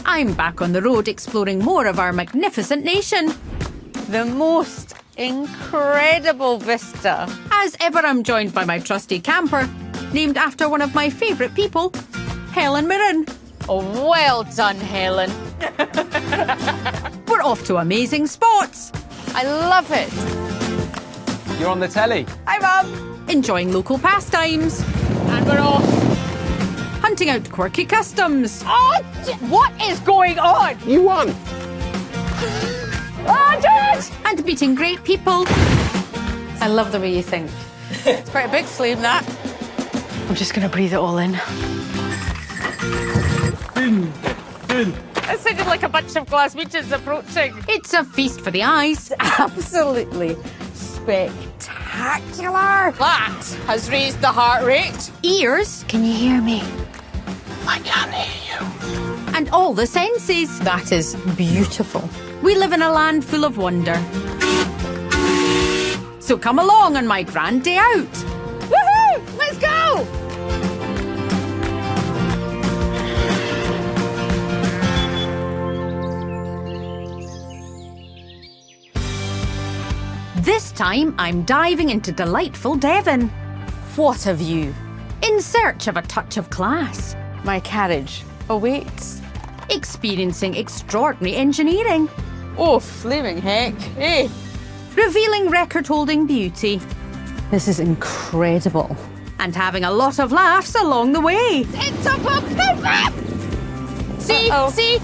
I'm back on the road exploring more of our magnificent nation. The most incredible vista. As ever, I'm joined by my trusty camper, named after one of my favourite people, Helen Mirren. Oh, well done, Helen. We're off to amazing spots. I love it. You're on the telly. Hi, Mum. Enjoying local pastimes. And we're off. Hunting out quirky customs. Oh, what is going on? You won. Oh, Dad! And meeting great people. I love the way you think. It's quite a big flame, that. I'm just going to breathe it all in. It sounded like a bunch of Glaswegians approaching. It's a feast for the eyes. Absolutely spectacular. That has raised the heart rate. Ears. Can you hear me? I can hear you. And all the senses. That is beautiful. We live in a land full of wonder. So come along on my grand day out. Woohoo! Let's go! This time, I'm diving into delightful Devon. What a view. In search of a touch of class. My carriage awaits. Experiencing extraordinary engineering. Oh, flaming heck. Hey. Revealing record-holding beauty. This is incredible. And having a lot of laughs along the way. It's up, up, up, up! See, Uh-oh. see.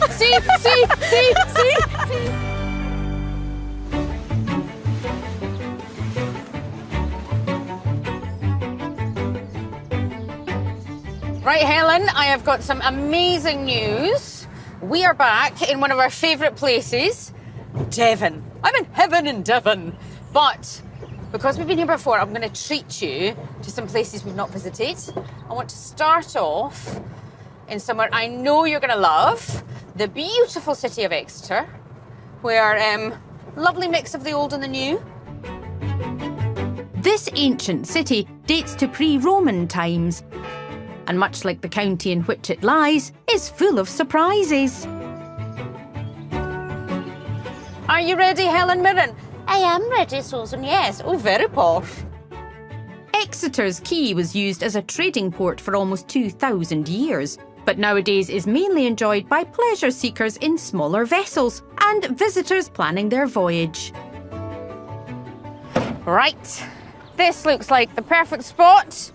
Right, Helen, I have got some amazing news. We are back in one of our favourite places, Devon. I'm in heaven in Devon. But because we've been here before, I'm going to treat you to some places we've not visited. I want to start off in somewhere I know you're going to love, the beautiful city of Exeter, where lovely mix of the old and the new. This ancient city dates to pre-Roman times, and much like the county in which it lies, is full of surprises. Are you ready, Helen Mirren? I am ready, Susan, yes. Oh, very posh. Exeter's quay was used as a trading port for almost 2,000 years, but nowadays is mainly enjoyed by pleasure seekers in smaller vessels and visitors planning their voyage. Right, this looks like the perfect spot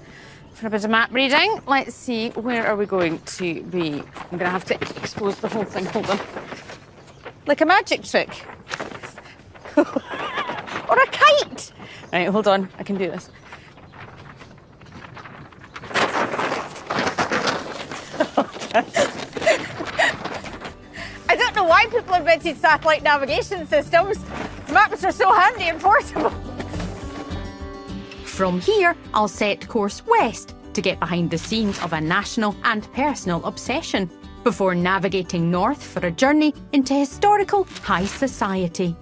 for a bit of map reading. Let's see, where are we going to be? I'm going to have to expose the whole thing. Hold on. Like a magic trick. Or a kite. Right, hold on. I can do this. I don't know why people invented satellite navigation systems. Maps are so handy and portable. From here, I'll set course west to get behind the scenes of a national and personal obsession, before navigating north for a journey into historical high society.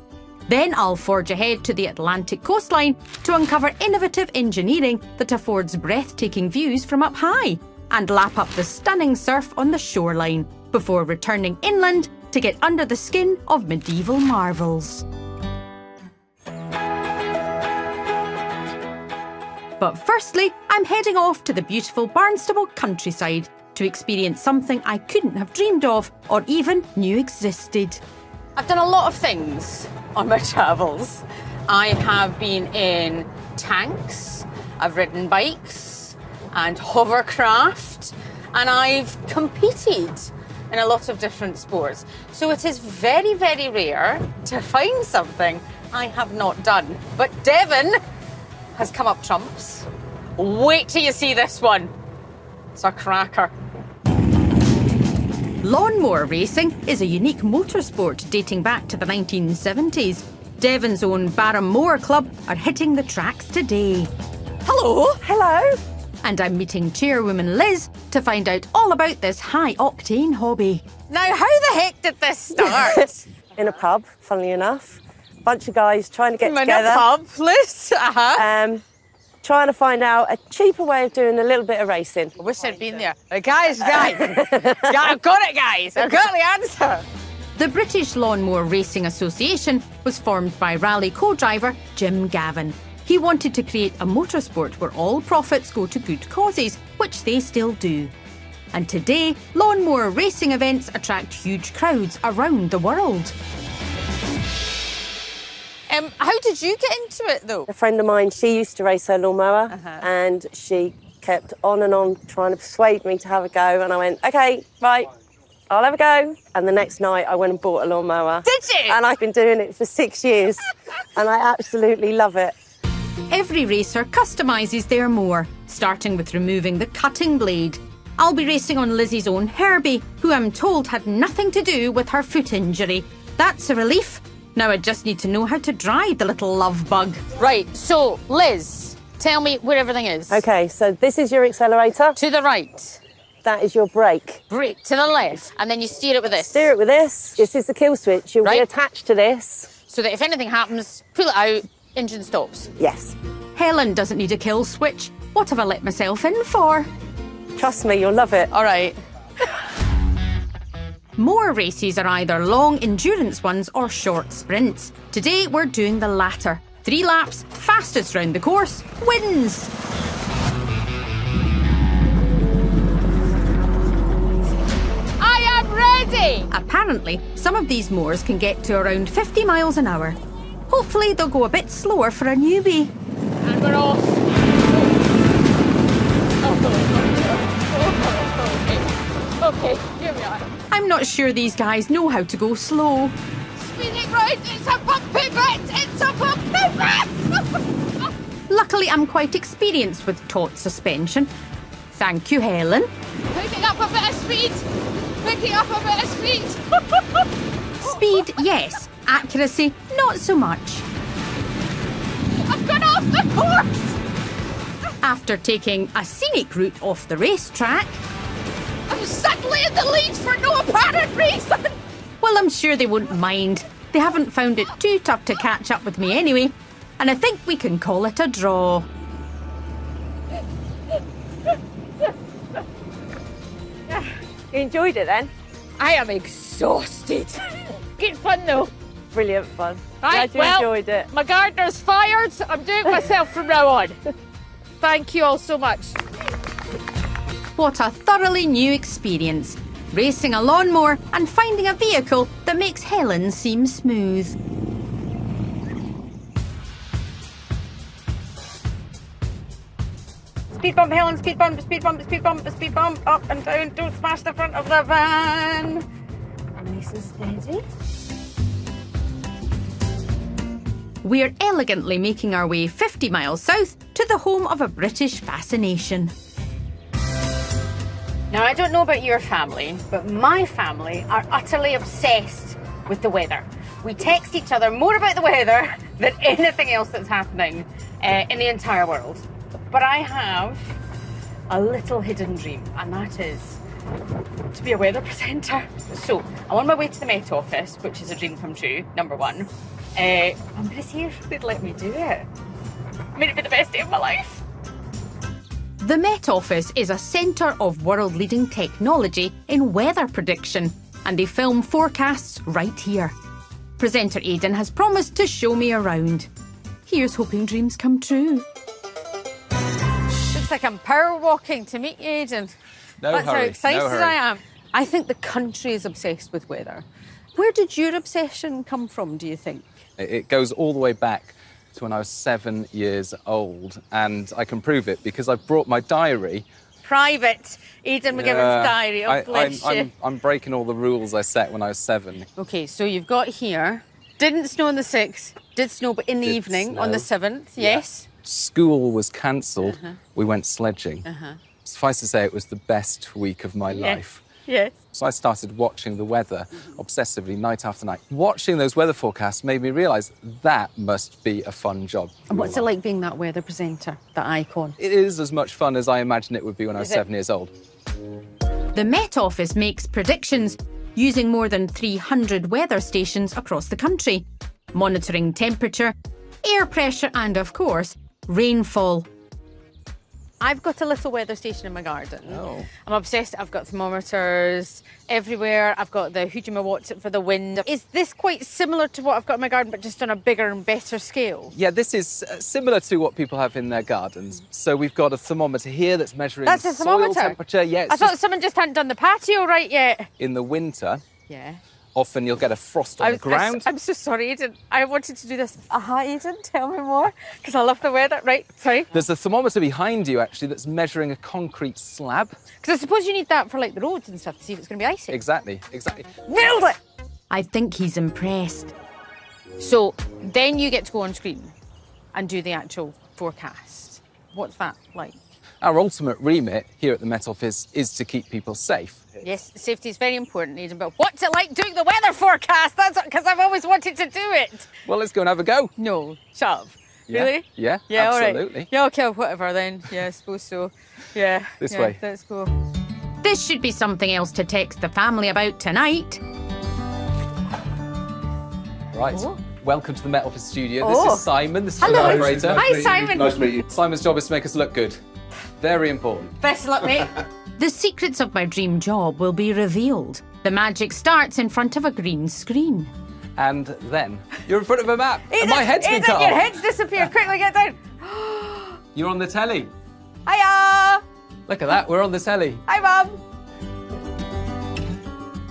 Then I'll forge ahead to the Atlantic coastline to uncover innovative engineering that affords breathtaking views from up high, and lap up the stunning surf on the shoreline, before returning inland to get under the skin of medieval marvels. But firstly, I'm heading off to the beautiful Barnstable countryside to experience something I couldn't have dreamed of or even knew existed. I've done a lot of things on my travels. I have been in tanks, I've ridden bikes and hovercraft, and I've competed in a lot of different sports. So it is very, very rare to find something I have not done. But Devon has come up trumps. Wait till you see this one. It's a cracker. Lawnmower racing is a unique motorsport dating back to the 1970s. Devon's own Barham Mower Club are hitting the tracks today. Hello. Hello. And I'm meeting chairwoman Liz to find out all about this high-octane hobby. Now, how the heck did this start? In a pub, funnily enough. Bunch of guys trying to get In together. a pub, Liz. Uh-huh. trying to find out a cheaper way of doing a little bit of racing. I wish I'd been there. Guys. I've got it, guys. I've got the answer. The British Lawnmower Racing Association was formed by rally co-driver Jim Gavin. He wanted to create a motorsport where all profits go to good causes, which they still do. And today, lawnmower racing events attract huge crowds around the world. How did you get into it, though? A friend of mine, she used to race her lawnmower and she kept on and on trying to persuade me to have a go. And I went, OK, right, I'll have a go. And the next night I went and bought a lawnmower. Did you? And I've been doing it for 6 years and I absolutely love it. Every racer customises their mower, starting with removing the cutting blade. I'll be racing on Lizzie's own Herbie, who I'm told had nothing to do with her foot injury. That's a relief. Now I just need to know how to drive the little love bug. Right, so, Liz, tell me where everything is. OK, so this is your accelerator. To the right. That is your brake. Brake to the left. And then you steer it with this. Steer it with this. This is the kill switch. You'll be attached to this. So that if anything happens, pull it out, engine stops. Yes. Helen doesn't need a kill switch. What have I let myself in for? Trust me, you'll love it. All right. Mower races are either long endurance ones or short sprints. Today we're doing the latter. 3 laps, fastest round the course, wins. I am ready! Apparently, some of these mowers can get to around 50 miles an hour. Hopefully they'll go a bit slower for a newbie. And we're off. Okay, here we are. I'm not sure these guys know how to go slow. Speeding right, it's a bumpy bit! It's a bumpy bit! Luckily, I'm quite experienced with taut suspension. Thank you, Helen. Picking up a bit of speed! Picking up a bit of speed! Speed, yes. Accuracy, not so much. I've gone off the course! After taking a scenic route off the racetrack, I'm suddenly in the lead for no apparent reason! well, I'm sure they won't mind. They haven't found it too tough to catch up with me anyway. And I think we can call it a draw. You enjoyed it then? I am exhausted. Good fun though. Brilliant fun. Right, Glad you enjoyed it. My gardener's fired. I'm doing it myself from now on. Thank you all so much. What a thoroughly new experience. Racing a lawnmower and finding a vehicle that makes Helen seem smooth. Speed bump, Helen, speed bump, speed bump, speed bump, speed bump, up and down, don't smash the front of the van. Nice and steady. We're elegantly making our way 50 miles south to the home of a British fascination. Now, I don't know about your family, but my family are utterly obsessed with the weather. We text each other more about the weather than anything else that's happening in the entire world. But I have a little hidden dream, and that is to be a weather presenter. So, I'm on my way to the Met Office, which is a dream come true, number one. I'm going to see if they'd let me do it. I mean, it'd be the best day of my life. The Met Office is a centre of world-leading technology in weather prediction, and they film forecasts right here. Presenter Aidan has promised to show me around. Here's hoping dreams come true. Looks like I'm power walking to meet you, Aidan. That's how excited I am. I think the country is obsessed with weather. Where did your obsession come from, do you think? It goes all the way back to when I was 7 years old, and I can prove it because I've brought my diary. Private Aidan McGivern's diary. Oh, bless you. I'm breaking all the rules I set when I was 7. OK, so you've got here, didn't snow on the 6th, did snow but in the evening on the 7th, yes? School was cancelled. We went sledging. Suffice to say, it was the best week of my life. Yes. So I started watching the weather obsessively night after night. Watching those weather forecasts made me realise that must be a fun job. And what's it like being that weather presenter, that icon? It is as much fun as I imagined it would be when I was 7 years old. The Met Office makes predictions using more than 300 weather stations across the country, monitoring temperature, air pressure and, of course, rainfall. I've got a little weather station in my garden. Oh. I'm obsessed. I've got thermometers everywhere. I've got the Hujima Watch It for the wind. Is this quite similar to what I've got in my garden, but just on a bigger and better scale? Yeah, this is similar to what people have in their gardens. So we've got a thermometer here that's measuring That's a soil thermometer? temperature. Yeah, I thought someone just hadn't done the patio right yet. in the winter, Yeah. often you'll get a frost on the ground. I'm so sorry, Eden. I wanted to do this. Eden, tell me more, because I love the weather. Right, sorry. There's a thermometer behind you, actually, that's measuring a concrete slab. Because I suppose you need that for like the roads and stuff to see if it's going to be icy. Exactly, exactly. Nailed it! I think he's impressed. So then you get to go on screen and do the actual forecast. What's that like? Our ultimate remit here at the Met Office is to keep people safe. Yes, safety is very important, Eden, but what's it like doing the weather forecast? That's because I've always wanted to do it. Well, let's go and have a go. No, shut up. Yeah. Really? Yeah, Yeah, absolutely. all right. Yeah, okay, whatever then. Yeah, I suppose so. Yeah. This yeah, way. Let's go. This should be something else to text the family about tonight. Right. Oh. Welcome to the Met Office studio. Oh. This is Simon, the Hello. studio operator. Hi, Simon. Nice to meet you. Simon's job is to make us look good. Very important. Best of luck, mate. The secrets of my dream job will be revealed. The magic starts in front of a green screen. And then you're in front of a map. And my head's been Eden, cut your off. head's disappeared. Quickly, get down. You're on the telly. Hiya. Look at that, we're on the telly. Hi, Mum.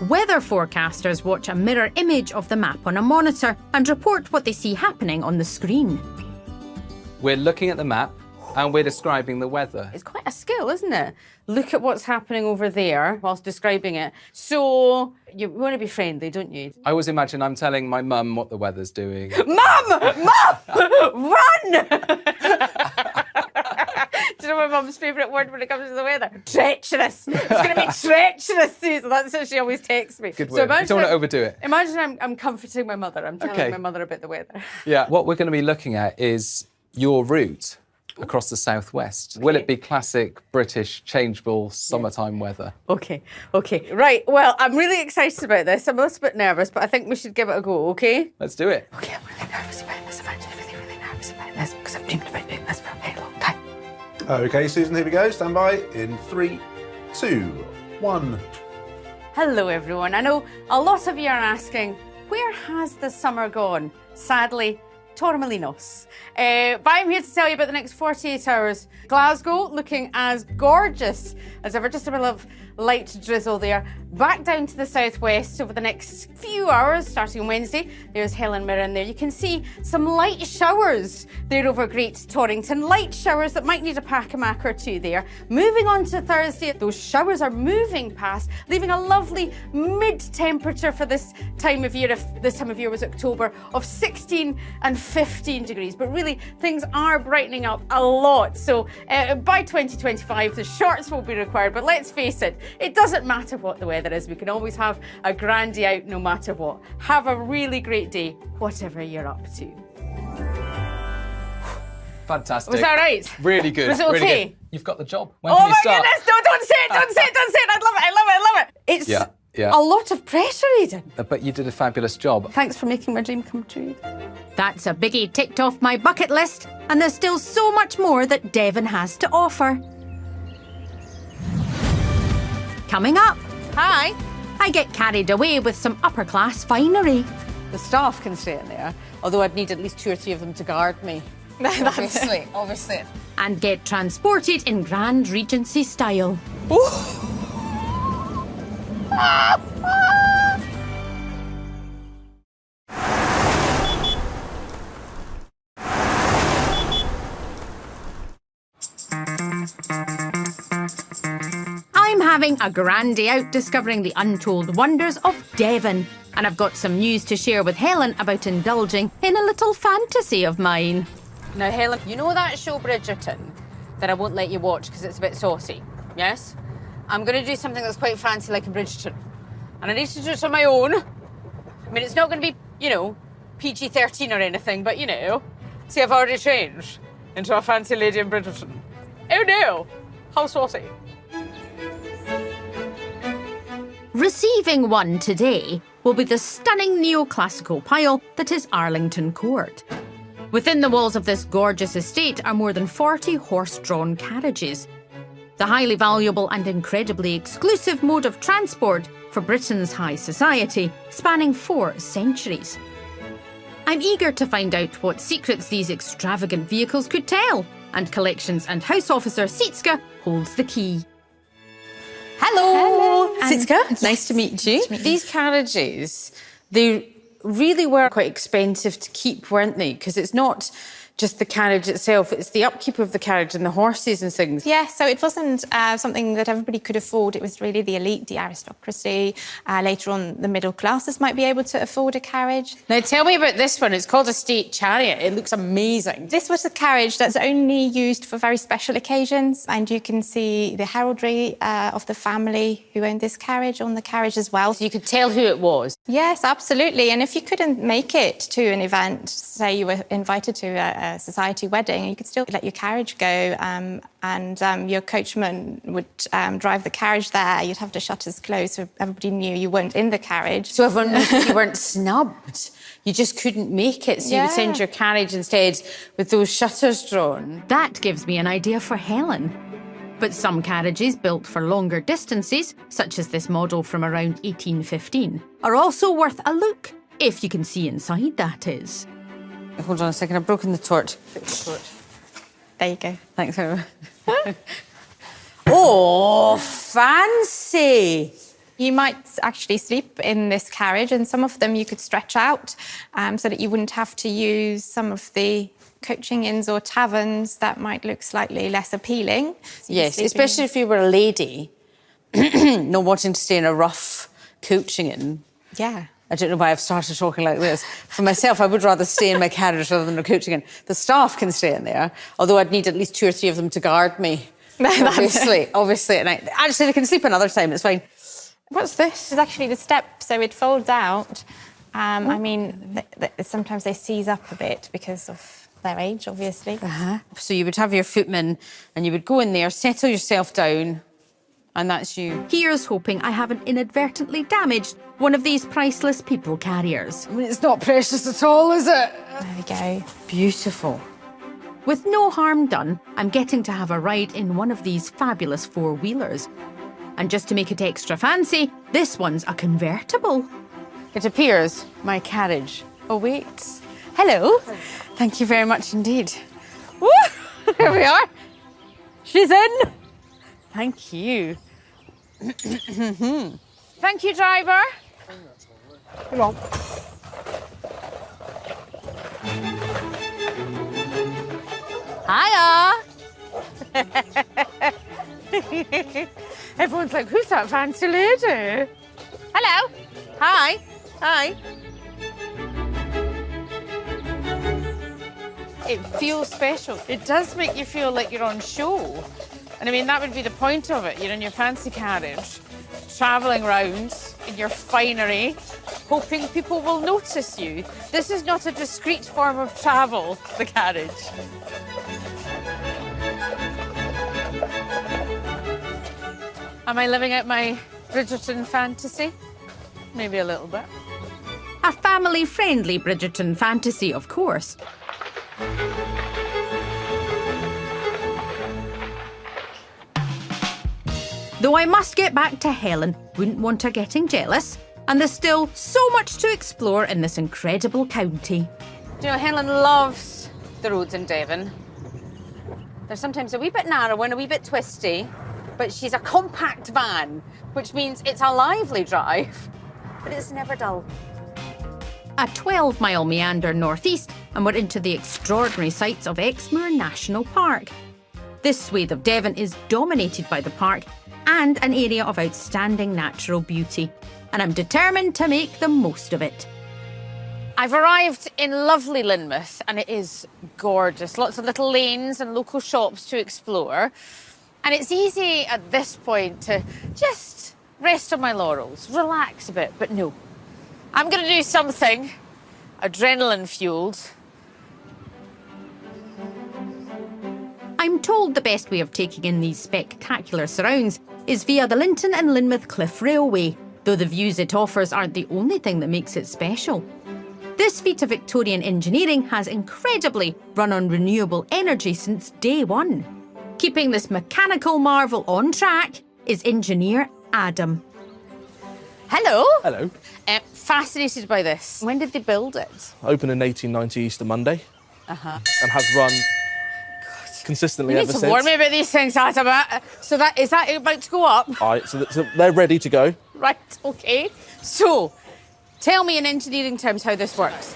Weather forecasters watch a mirror image of the map on a monitor and report what they see happening on the screen. We're looking at the map and we're describing the weather. It's quite a skill, isn't it? Look at what's happening over there whilst describing it. So you want to be friendly, don't you? I always imagine I'm telling my mum what the weather's doing. Mum! Mum! Run! Do you know my mum's favourite word when it comes to the weather? Treacherous. It's going to be treacherous, Susan. That's what she always texts me. Good word. You don't want to overdo it. Imagine I'm comforting my mother. I'm telling my mother about the weather. Yeah. What we're going to be looking at is your route across the southwest. Will it be classic British changeable summertime weather? Okay. Right, well, I'm really excited about this. I'm a little bit nervous, but I think we should give it a go, okay? Let's do it. Okay, I'm really nervous about this. I'm actually really nervous about this because I've dreamed about doing this for a very long time. Okay, Susan, here we go. Stand by in 3, 2, 1. Hello, everyone. I know a lot of you are asking, where has the summer gone? Sadly, Torremolinos. But I'm here to tell you about the next 48 hours. Glasgow looking as gorgeous as ever, just a bit of light drizzle there. Back down to the southwest over the next few hours, starting on Wednesday. There's Helen Mirren there. You can see some light showers there over Great Torrington. Light showers that might need a pack-a-mac or two there. Moving on to Thursday, those showers are moving past, leaving a lovely mid-temperature for this time of year, if this time of year was October, of 16 and 15 degrees. But really, things are brightening up a lot. So by 2025, the shorts will be required. But let's face it, it doesn't matter what the weather is. We can always have a grand day out no matter what. Have a really great day, whatever you're up to. Fantastic. Was that right? Really good. Was it really okay? good. You've got the job. When Oh can you my start? goodness, no, don't say it. I love it. It's Yeah. a lot of pressure, Eden. But you did a fabulous job. Thanks for making my dream come true. That's a biggie ticked off my bucket list, and there's still so much more that Devon has to offer. Coming up, Hi. I get carried away with some upper-class finery. The staff can stay in there, although I'd need at least 2 or 3 of them to guard me. Obviously. And get transported in Grand Regency style. I'm having a grand day out discovering the untold wonders of Devon. And I've got some news to share with Helen about indulging in a little fantasy of mine. Now, Helen, you know that show Bridgerton that I won't let you watch because it's a bit saucy, yes? I'm going to do something that's quite fancy like a Bridgerton. And I need to do it on my own. I mean, it's not going to be, PG-13 or anything, but, see, I've already changed into a fancy lady in Bridgerton. Oh, no! How saucy. Receiving one today will be the stunning neoclassical pile that is Arlington Court. Within the walls of this gorgeous estate are more than 40 horse-drawn carriages. The highly valuable and incredibly exclusive mode of transport for Britain's high society, spanning 4 centuries. I'm eager to find out what secrets these extravagant vehicles could tell, and Collections and House Officer Sitska holds the key. Hello, Sitska. And- Nice to meet you. These carriages, they really were quite expensive to keep, weren't they? Because it's not just the carriage itself, it's the upkeep of the carriage and the horses and things. Yeah, so it wasn't something that everybody could afford. It was really the elite, the aristocracy. Later on, the middle classes might be able to afford a carriage. Now, tell me about this one. It's called a state chariot. It looks amazing. This was a carriage that's only used for very special occasions, and you can see the heraldry of the family who owned this carriage on the carriage as well. So you could tell who it was. Yes, absolutely. And if you couldn't make it to an event, say you were invited to a society wedding, you could still let your carriage go, and your coachman would drive the carriage there. You'd have the shutters closed so everybody knew you weren't in the carriage. So everyone knew you weren't snubbed. You just couldn't make it, so you would send your carriage instead with those shutters drawn. That gives me an idea for Helen. But some carriages built for longer distances, such as this model from around 1815, are also worth a look, if you can see inside, that is. Hold on a second, I've broken the torch. Fix the torch. There you go. Thanks, Emma. Oh, fancy! You might actually sleep in this carriage, and some of them you could stretch out so that you wouldn't have to use some of the coaching inns or taverns that might look slightly less appealing. So Yes, especially if you were a lady, not wanting to stay in a rough coaching inn. Yeah. I don't know why I've started talking like this. For myself, I would rather stay in my carriage rather than a coaching inn. The staff can stay in there, although I'd need at least 2 or 3 of them to guard me. obviously at night. Actually, they can sleep another time, it's fine. What's this? This is actually the step, so it folds out. I mean, sometimes they seize up a bit because of their age, obviously. So you would have your footman and you would go in there, settle yourself down, and that's you. Here's hoping I haven't inadvertently damaged one of these priceless people carriers. I mean, it's not precious at all, is it? There we go. Beautiful. With no harm done, I'm getting to have a ride in one of these fabulous 4-wheelers. And just to make it extra fancy, this one's a convertible. It appears my carriage awaits. Hello. Thank you very much indeed. Woo! Here we are. She's in. Thank you. Thank you, driver. Come on. Hiya. Everyone's like, who's that fancy lady? Hello. Hi. Hi. It feels special. It does make you feel like you're on show. And I mean, that would be the point of it. You're in your fancy carriage, travelling round in your finery, hoping people will notice you. This is not a discreet form of travel, the carriage. Am I living out my Bridgerton fantasy? Maybe a little bit. A family-friendly Bridgerton fantasy, of course. Though I must get back to Helen, wouldn't want her getting jealous, and there's still so much to explore in this incredible county. Do you know, Helen loves the roads in Devon. They're sometimes a wee bit narrow and a wee bit twisty, but she's a compact van, which means it's a lively drive, but it's never dull. A 12-mile meander northeast, and we're into the extraordinary sights of Exmoor National Park. This swathe of Devon is dominated by the park and an area of outstanding natural beauty, and I'm determined to make the most of it. I've arrived in lovely Lynmouth, and it is gorgeous. Lots of little lanes and local shops to explore. And it's easy at this point to just rest on my laurels, relax a bit, but no. I'm going to do something adrenaline-fueled. I'm told the best way of taking in these spectacular surrounds is via the Linton and Lynmouth Cliff Railway, though the views it offers aren't the only thing that makes it special. This feat of Victorian engineering has incredibly run on renewable energy since day one. Keeping this mechanical marvel on track is engineer Adam. Hello. Hello. Fascinated by this. When did they build it? Opened in 1890 Easter Monday. And has run consistently You ever need to since. warn me about these things, Adam. So is that about to go up? All right, so they're ready to go. Right, okay. So, tell me in engineering terms how this works.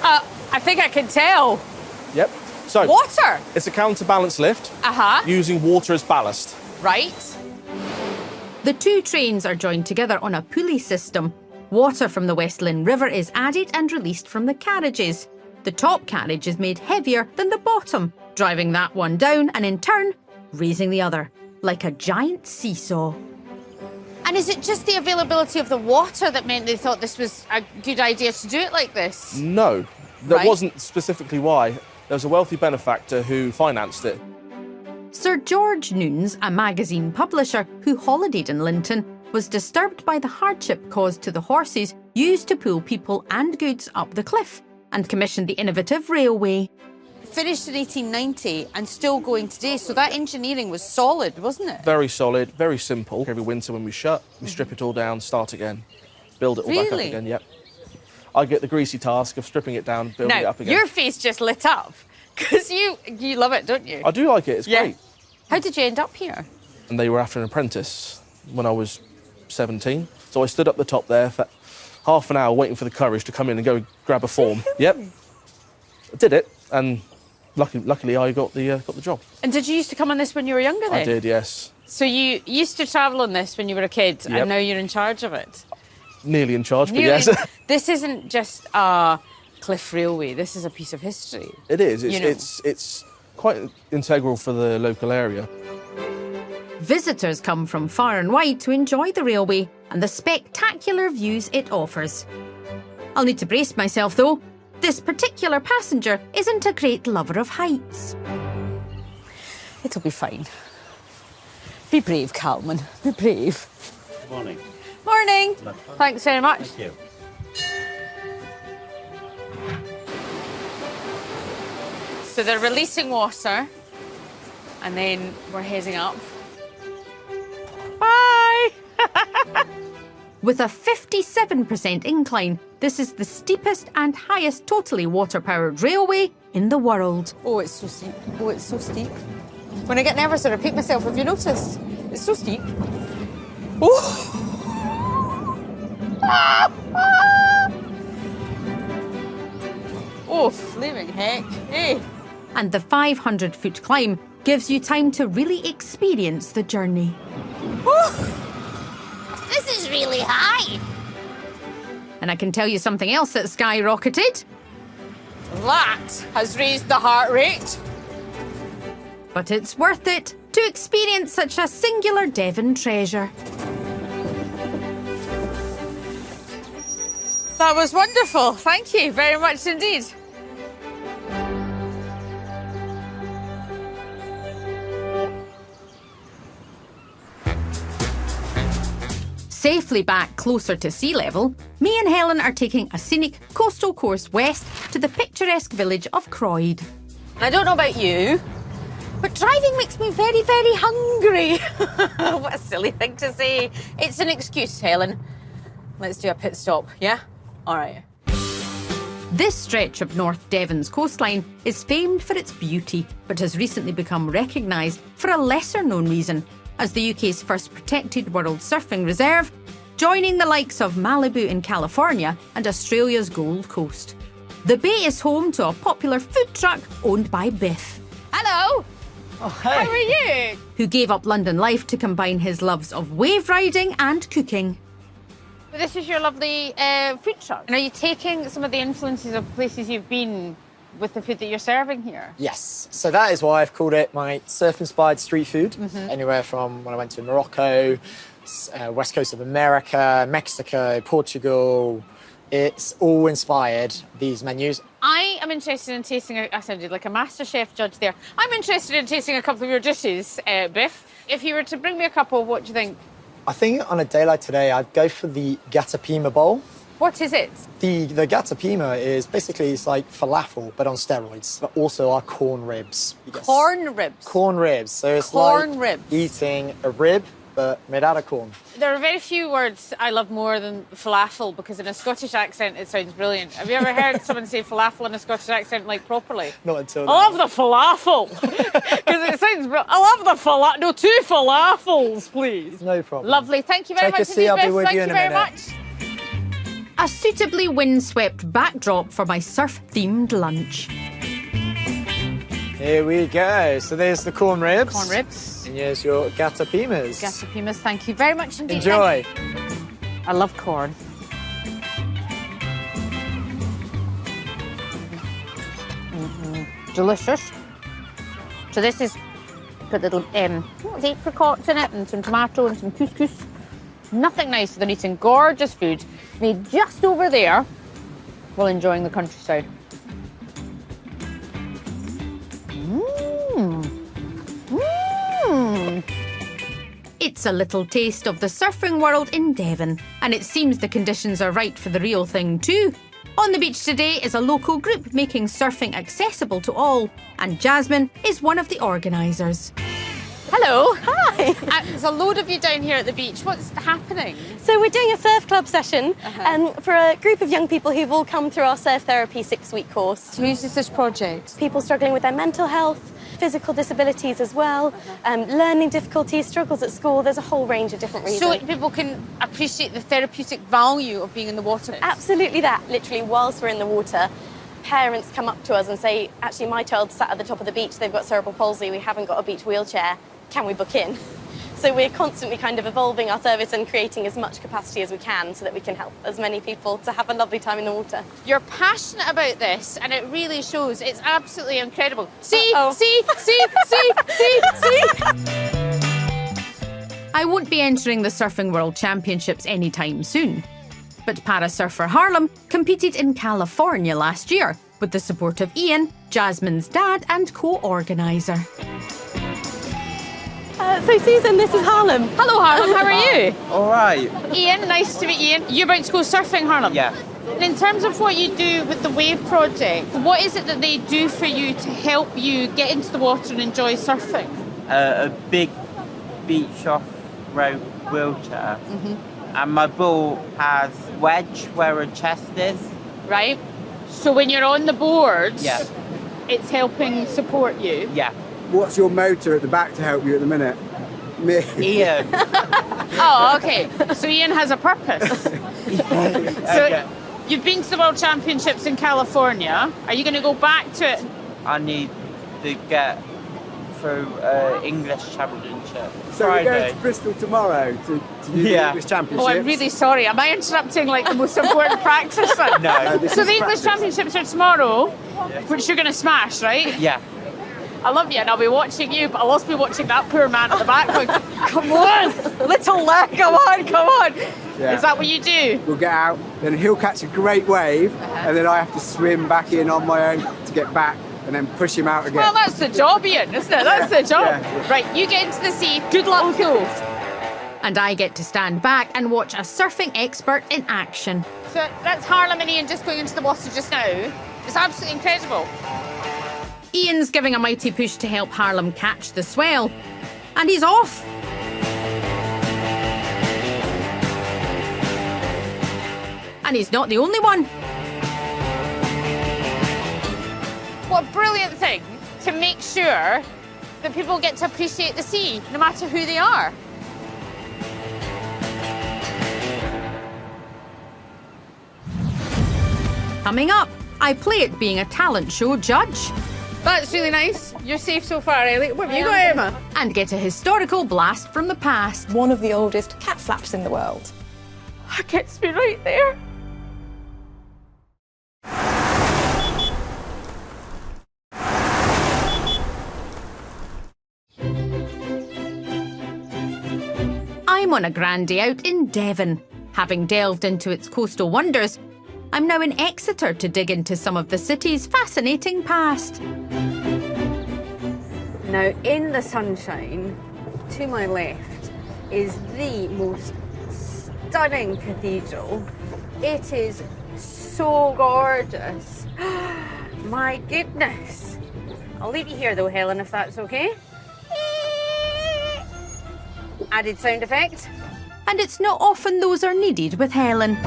I think I can tell. Yep. So Water. it's a counterbalance lift Uh-huh. using water as ballast. Right. The two trains are joined together on a pulley system. Water from the West Lynn River is added and released from the carriages. The top carriage is made heavier than the bottom, driving that one down and in turn, raising the other, like a giant seesaw. And is it just the availability of the water that meant they thought this was a good idea to do it like this? No, that Right. wasn't specifically why. There was a wealthy benefactor who financed it. Sir George Nunes, a magazine publisher who holidayed in Linton, was disturbed by the hardship caused to the horses used to pull people and goods up the cliff and commissioned the innovative railway. Finished in 1890 and still going today, so that engineering was solid, wasn't it? Very solid, very simple. Every winter when we shut, we strip it all down, start again, build it all back up Really? again, yep. I get the greasy task of stripping it down, building it Now, up again. your face just lit up, because you love it, don't you? I do like it, it's great. How did you end up here? And they were after an apprentice when I was 17. So I stood up the top there for half an hour waiting for the courage to come in and go grab a form. Yep. I did it, and luckily I got the job. And did you used to come on this when you were younger then? I did, yes. So you used to travel on this when you were a kid, Yep. and now you're in charge of it? Nearly in charge, but Nearly- yes. This isn't just a cliff railway, this is a piece of history. It is. You know. It's quite integral for the local area. Visitors come from far and wide to enjoy the railway and the spectacular views it offers. I'll need to brace myself though. This particular passenger isn't a great lover of heights. It'll be fine. Be brave, Calman. Be brave. Morning. Morning. Thanks very much. Thank you. So they're releasing water, and then we're heading up. Bye! With a 57% incline, this is the steepest and highest totally water-powered railway in the world. Oh, it's so steep. Oh, it's so steep. When I get nervous, I repeat myself. Have you noticed? It's so steep. Oh! Oh, flaming heck. Hey. And the 500-foot climb gives you time to really experience the journey. This is really high. And I can tell you something else that skyrocketed, That has raised the heart rate. but it's worth it to experience such a singular Devon treasure. That was wonderful. Thank you very much indeed. Safely back closer to sea level, me and Helen are taking a scenic coastal course west to the picturesque village of Croyd. I don't know about you, but driving makes me very, very hungry. What a silly thing to say. It's an excuse, Helen. Let's do a pit stop, yeah? All right. This stretch of North Devon's coastline is famed for its beauty, but has recently become recognised for a lesser-known reason, as the UK's first protected world surfing reserve, joining the likes of Malibu in California and Australia's Gold Coast. The bay is home to a popular food truck owned by Biff, Hello. Oh, hey. How are you? who gave up London life to combine his loves of wave riding and cooking. This is your lovely food truck. And are you taking some of the influences of places you've been with the food that you're serving here? Yes, so that is why I've called it my surf-inspired street food. Anywhere from when I went to Morocco, west coast of America, Mexico, Portugal. It's all inspired, these menus. I am interested in tasting, I sounded like a MasterChef judge there. I'm interested in tasting a couple of your dishes, Biff. If you were to bring me a couple, what do you think? I think on a day like today, I'd go for the gatapima bowl. What is it? The gatapima is basically, it's like falafel, but on steroids. But also our corn ribs. Corn ribs? Corn ribs. So it's Corn like ribs. eating a rib, but made out of corn. There are very few words I love more than falafel, because in a Scottish accent it sounds brilliant. Have you ever heard someone say falafel in a Scottish accent, like, properly? Not until I love the falafel! Because it sounds brilliant. I love the falafel. No, 2 falafels, please. No problem. Lovely. Thank you very Take much. a seat, I'll be Elizabeth. with Thank you you in a very minute. much. A suitably windswept backdrop for my surf-themed lunch. Here we go. So there's the corn ribs. Corn ribs. And here's your gatapimas. Gatapimas, thank you very much indeed. Enjoy. I love corn. Delicious. So this is got little apricots in it, and some tomato and some couscous. Nothing nicer than eating gorgeous food made just over there while enjoying the countryside. It's a little taste of the surfing world in Devon, and it seems the conditions are right for the real thing too. On the beach today is a local group making surfing accessible to all, and Jasmine is one of the organisers. Hello. Hi. There's a load of you down here at the beach. What's happening? So we're doing a surf club session for a group of young people who've all come through our surf therapy 6-week course. Whose is this project? People struggling with their mental health, physical disabilities as well, learning difficulties, struggles at school. There's a whole range of different reasons. So people can appreciate the therapeutic value of being in the water. Absolutely that. Literally, whilst we're in the water, parents come up to us and say, actually, my child's sat at the top of the beach, they've got cerebral palsy, we haven't got a beach wheelchair, can we book in? So we're constantly kind of evolving our service and creating as much capacity as we can so that we can help as many people to have a lovely time in the water. You're passionate about this, and it really shows. It's absolutely incredible. See. I won't be entering the Surfing World Championships anytime soon, but Parasurfer Harlem competed in California last year with the support of Ian, Jasmine's dad and co-organiser. So Susan, this is Harlem. Hello, Harlem. How are you? All right. Ian, nice to meet Ian. You're about to go surfing, Harlem? Yeah. In terms of what you do with the Wave Project, what is it that they do for you to help you get into the water and enjoy surfing? A big beach off-road wheelchair. And my ball has wedge where a chest is. Right. So when you're on the board, Yeah. it's helping support you? Yeah. What's your motor at the back to help you at the minute? Me. Ian. Oh, okay. So Ian has a purpose. So you've been to the World Championships in California. Are you going to go back to it? I need to get through English Championship. So we're going to Bristol tomorrow to do the English Championships. Oh, I'm really sorry. Am I interrupting like the most important practice? No. So the English Championships are tomorrow, which you're going to smash, right? Yeah. I love you, and I'll be watching you, but I'll also be watching that poor man at the back going, come on, little leg, come on. Yeah. Is that what you do? We'll get out, then he'll catch a great wave, and then I have to swim back in on my own to get back, and then push him out again. Well, that's the job, Ian, isn't it? That's the job. Yeah. Right, you get into the sea. Good luck, cool. And I get to stand back and watch a surfing expert in action. So that's Harlem and Ian just going into the water just now. It's absolutely incredible. Ian's giving a mighty push to help Harlem catch the swell. And he's off. And he's not the only one. What a brilliant thing to make sure that people get to appreciate the sea, no matter who they are. Coming up, I play at being a talent show judge. That's really nice. You're safe so far, Ellie. What have you got, Emma? And get a historical blast from the past. One of the oldest cat flaps in the world. That gets me right there. I'm on a grand day out in Devon. Having delved into its coastal wonders, I'm now in Exeter to dig into some of the city's fascinating past. Now, in the sunshine, to my left, is the most stunning cathedral. It is so gorgeous. My goodness. I'll leave you here though, Helen, if that's okay. Added sound effect. And it's not often those are needed with Helen.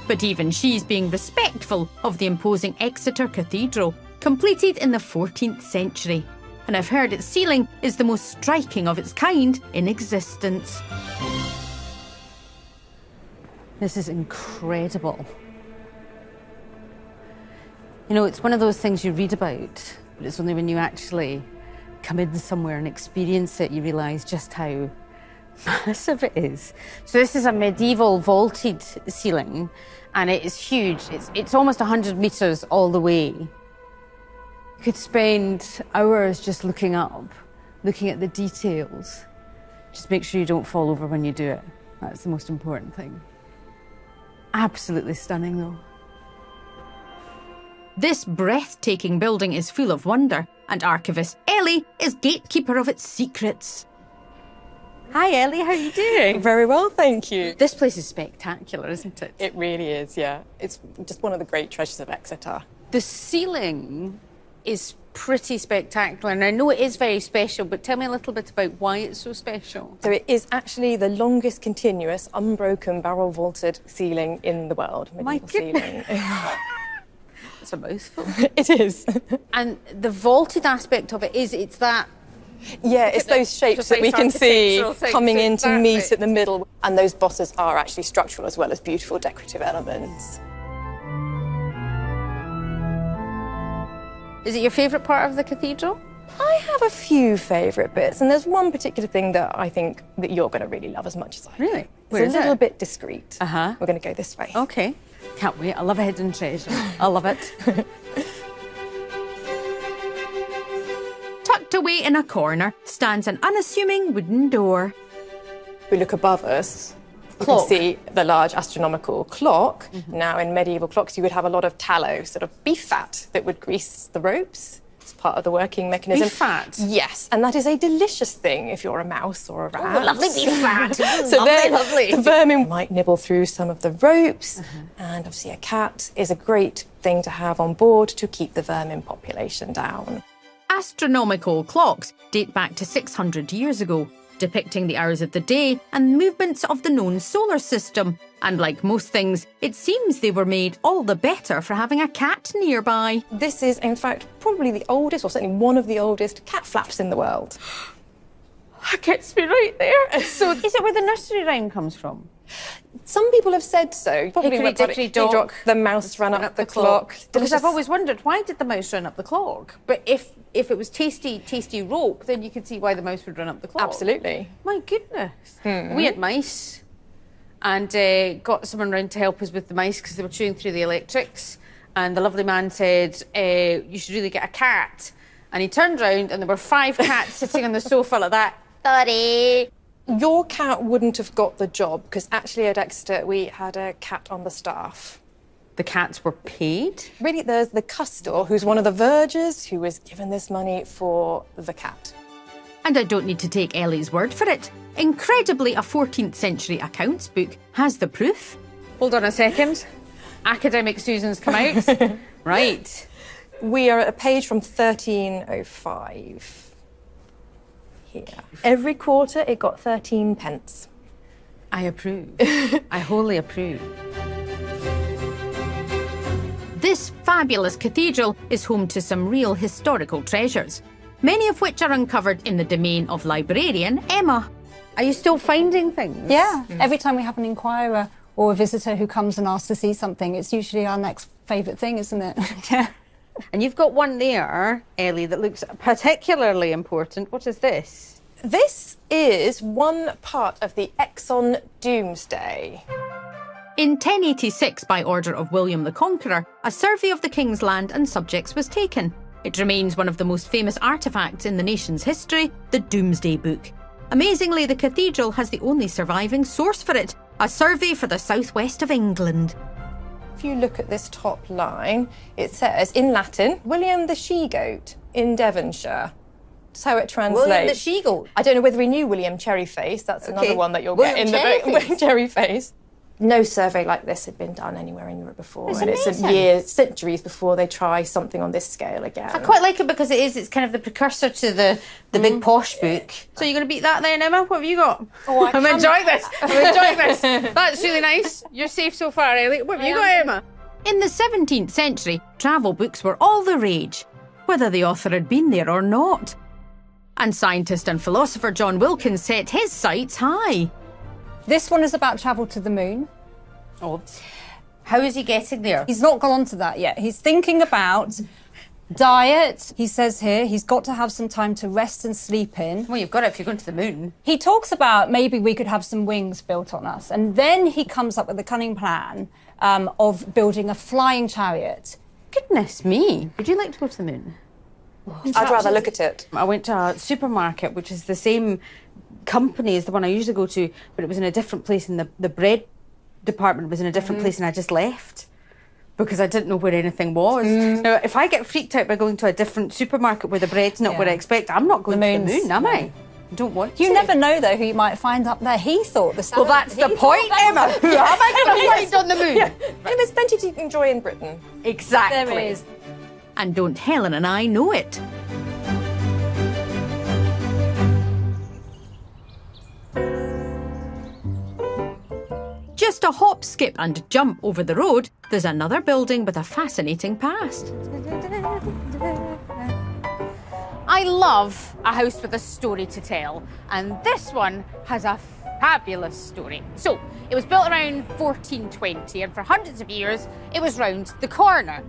But even she's being respectful of the imposing Exeter Cathedral, completed in the 14th century. And I've heard its ceiling is the most striking of its kind in existence. This is incredible. You know, it's one of those things you read about, but it's only when you actually come in somewhere and experience it, you realise just how massive it is. So this is a medieval vaulted ceiling, and it is huge. It's almost 100 metres all the way. You could spend hours just looking up, looking at the details. Just make sure you don't fall over when you do it. That's the most important thing. Absolutely stunning, though. This breathtaking building is full of wonder, and archivist Ellie is gatekeeper of its secrets. Hi, Ellie, how are you doing? Very well, thank you. This place is spectacular, isn't it? It really is, yeah. It's just one of the great treasures of Exeter. The ceiling is pretty spectacular, and I know it is very special, but tell me a little bit about why it's so special. So it is actually the longest continuous, unbroken, barrel-vaulted ceiling in the world. My goodness. Ceiling. It's a mouthful. It is. And the vaulted aspect of it is, it's that... Yeah, it's those shapes that we can see coming in to meet at the middle. And those bosses are actually structural as well as beautiful decorative elements. Is it your favourite part of the cathedral? I have a few favourite bits, and there's one particular thing that I think that you're going to really love as much as I do. Really? It's a little bit discreet. Uh-huh. We're going to go this way. Okay. Can't wait. I love a hidden treasure. I love it. Tucked away in a corner stands an unassuming wooden door. We look above us. You Clock. can see the large astronomical clock. Now, in medieval clocks, you would have a lot of tallow, sort of beef fat, that would grease the ropes. It's part of the working mechanism. Beef fat? Yes, and that is a delicious thing if you're a mouse or a rat. Oh, lovely beef fat. So lovely. The vermin might nibble through some of the ropes, and obviously a cat is a great thing to have on board to keep the vermin population down. Astronomical clocks date back to 600 years ago, depicting the hours of the day and movements of the known solar system. And like most things, it seems they were made all the better for having a cat nearby. This is, in fact, probably the oldest, or certainly one of the oldest, cat flaps in the world. That gets me right there. So is it where the nursery rhyme comes from? Some people have said so. Probably Hickory dickory dock, the mouse ran up the clock. Because I've always wondered, why did the mouse run up the clock? But if it was tasty rope, then you could see why the mouse would run up the clock. Absolutely. My goodness. We had mice, and got someone round to help us with the mice because they were chewing through the electrics. And the lovely man said, you should really get a cat. And he turned round and there were 5 cats sitting on the sofa like that. Sorry. Your cat wouldn't have got the job because actually at Exeter we had a cat on the staff. The cats were paid? Really, there's the custor, who's one of the vergers, who was given this money for the cat. And I don't need to take Ellie's word for it. Incredibly, a 14th century accounts book has the proof. Hold on a second. Academic Susan's come out. Right. We are at a page from 1305. Here. Every quarter it got 13 pence. I approve. I wholly approve. This fabulous cathedral is home to some real historical treasures, many of which are uncovered in the domain of librarian Emma. Are you still finding things? Yeah. Every time we have an inquirer or a visitor who comes and asks to see something, it's usually our next favourite thing, isn't it? Yeah. And you've got one there, Ellie, that looks particularly important. What is this? This is one part of the Exon Doomsday. In 1086, by order of William the Conqueror, a survey of the king's land and subjects was taken. It remains one of the most famous artefacts in the nation's history, the Doomsday Book. Amazingly, the cathedral has the only surviving source for it, a survey for the southwest of England. If you look at this top line, it says, in Latin, William the She-Goat in Devonshire. That's how it translates. William the She-Goat. I don't know whether he knew William Cherryface. That's another one that you'll get in the book. William Cherryface. No survey like this had been done anywhere in Europe before. It's and amazing. it's centuries before they try something on this scale again. I quite like it because it's kind of the precursor to the big posh book. So you're going to beat that then, Emma? What have you got? Oh, I'm enjoying this. I'm enjoying this. That's really nice. You're safe so far, Ellie. What have you got, Emma? In the 17th century, travel books were all the rage, whether the author had been there or not. And scientist and philosopher John Wilkins set his sights high. This one is about travel to the moon. Oh, how is he getting there? He's not gone on to that yet. He's thinking about diet. He says here he's got to have some time to rest and sleep in. Well, you've got it if you're going to the moon. He talks about maybe we could have some wings built on us. And then he comes up with a cunning plan of building a flying chariot. Goodness me. Would you like to go to the moon? I'd rather look at it. I went to a supermarket, which is the same company as the one I usually go to, but it was in a different place, and the bread department was in a different place, and I just left because I didn't know where anything was. Now, if I get freaked out by going to a different supermarket where the bread's not what I expect, I'm not going to the moon, am I? I don't want to. You never know, though, who you might find up there. He thought the Well, that's the point, Emma. Who am I going to find on the moon? Yeah. There's plenty to enjoy in Britain. Exactly. There is. And don't Helen and I know it. Just a hop, skip and jump over the road, there's another building with a fascinating past. I love a house with a story to tell, and this one has a fabulous story. So, it was built around 1420, and for hundreds of years, it was round the corner.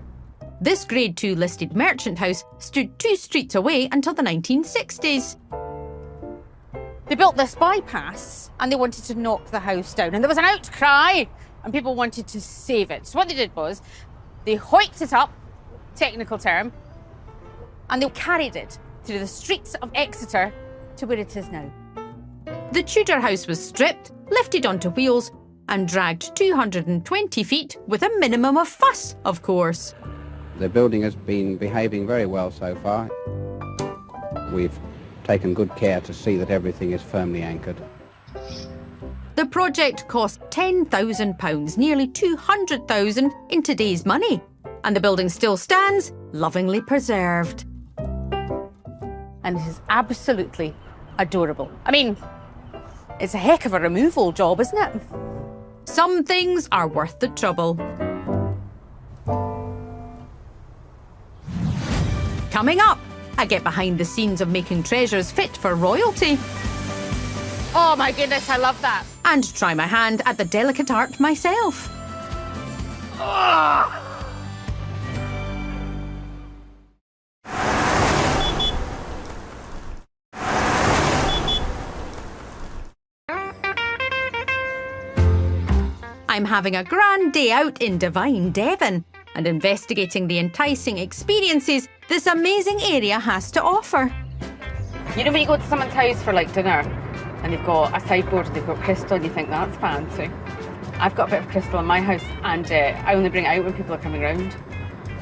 This Grade 2 listed merchant house stood 2 streets away until the 1960s. They built this bypass, and they wanted to knock the house down, and there was an outcry, and people wanted to save it. So what they did was, they hoiked it up, technical term, and they carried it through the streets of Exeter to where it is now. The Tudor house was stripped, lifted onto wheels, and dragged 220 feet with a minimum of fuss, of course. The building has been behaving very well so far. We've taken good care to see that everything is firmly anchored. The project cost £10,000, nearly 200,000 in today's money. And the building still stands, lovingly preserved. And it is absolutely adorable. I mean, it's a heck of a removal job, isn't it? Some things are worth the trouble. Coming up, I get behind the scenes of making treasures fit for royalty. Oh my goodness, I love that. And try my hand at the delicate art myself. Oh. I'm having a grand day out in divine Devon and investigating the enticing experiences this amazing area has to offer. You know when you go to someone's house for like dinner and they've got a sideboard and they've got crystal and you think that's fancy. I've got a bit of crystal in my house and I only bring it out when people are coming round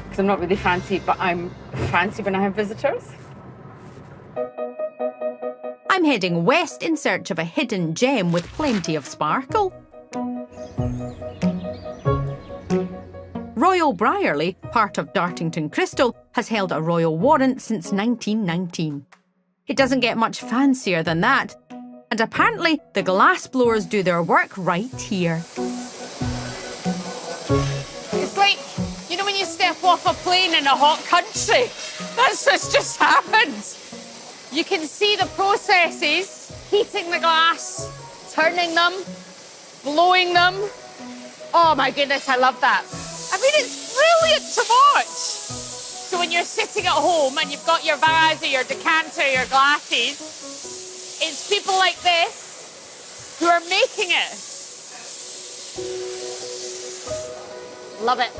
because I'm not really fancy, but I'm fancy when I have visitors. I'm heading west in search of a hidden gem with plenty of sparkle. Royal Brierley, part of Dartington Crystal, has held a royal warrant since 1919. It doesn't get much fancier than that, and apparently the glass blowers do their work right here. It's like, you know when you step off a plane in a hot country? That's what's just happened. You can see the processes, heating the glass, turning them, blowing them. Oh my goodness, I love that. I mean, it's brilliant to watch. So when you're sitting at home and you've got your vase or your decanter, your glasses, it's people like this who are making it. Love it.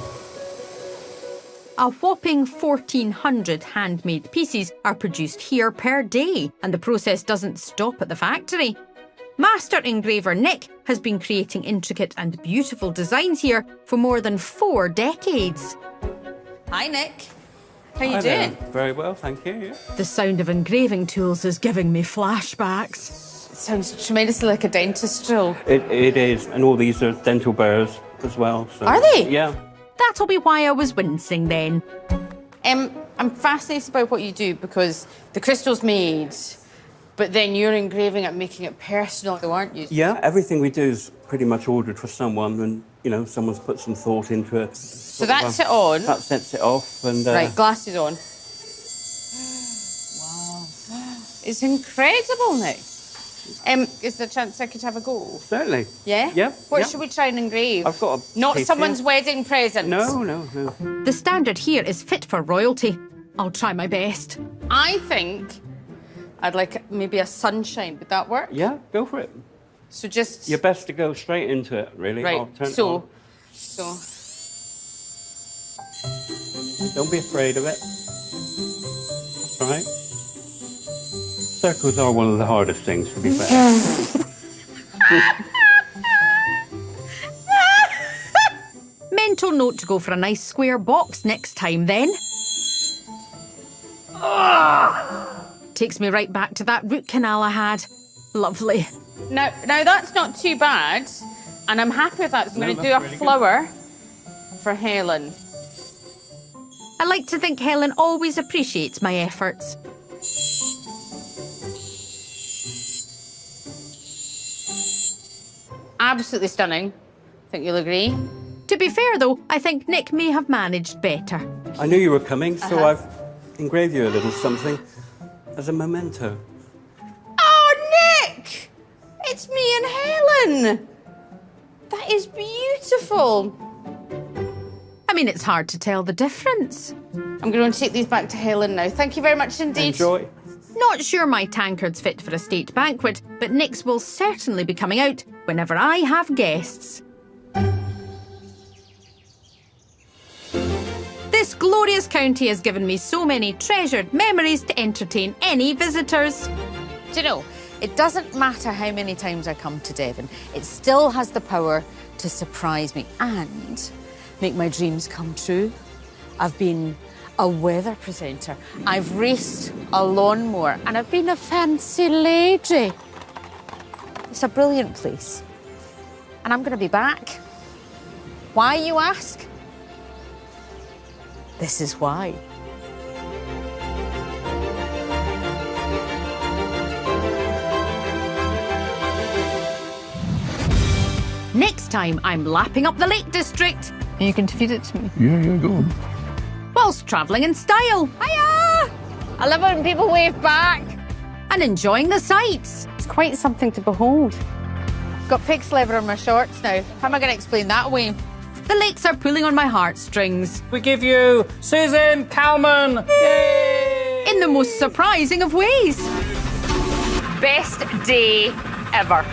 A whopping 1,400 handmade pieces are produced here per day, and the process doesn't stop at the factory. Master engraver Nick has been creating intricate and beautiful designs here for more than 4 decades. Hi, Nick. How you Hi doing? there. Very well, thank you. Yeah. The sound of engraving tools is giving me flashbacks. It sounds tremendously like a dentist drill. It is, and all these are dental burrs as well. So. Are they? Yeah. That'll be why I was wincing then. I'm fascinated by what you do because the crystal's made, but then you're engraving it, making it personal, though, aren't you? Yeah, everything we do is pretty much ordered for someone, and you know, someone's put some thought into it. So that's it on. That sets it off, and Right, glasses on. Wow. It's incredible now. Is there a chance I could have a go? Certainly. Yeah? Yeah. What yeah. should we try and engrave? I've got a Not piece someone's here. wedding present. No. The standard here is fit for royalty. I'll try my best. I think I'd like maybe a sunshine. Would that work? Yeah, go for it. So just... You're best to go straight into it, really. Right, I'll turn it so... on. So... Don't be afraid of it. That's right. Circles are one of the hardest things, to be fair. Mental note to go for a nice square box next time then. Takes me right back to that root canal I had. Lovely. Now that's not too bad, and I'm happy with that. So I'm going to do a really good. flower for Helen. I like to think Helen always appreciates my efforts. Absolutely stunning. I think you'll agree. To be fair though, I think Nick may have managed better. I knew you were coming, so Uh-huh. I've engraved you a little something as a memento. Oh, Nick! It's me and Helen. That is beautiful. I mean, it's hard to tell the difference. I'm going to take these back to Helen now. Thank you very much indeed. Enjoy. Not sure my tankard's fit for a state banquet, but Nick's will certainly be coming out whenever I have guests. This glorious county has given me so many treasured memories to entertain any visitors. Do you know, it doesn't matter how many times I come to Devon, it still has the power to surprise me and make my dreams come true. I've been a weather presenter, I've raced a lawnmower, and I've been a fancy lady. It's a brilliant place. And I'm going to be back. Why, you ask? This is why. Next time, I'm lapping up the Lake District. You can feed it to me. Yeah, go on. Whilst travelling in style. Hiya! I love it when people wave back. And enjoying the sights. It's quite something to behold. Got pig's leather on my shorts now. How am I going to explain that away? The lakes are pulling on my heartstrings. We give you Susan Calman. Yay! In the most surprising of ways. Best day ever.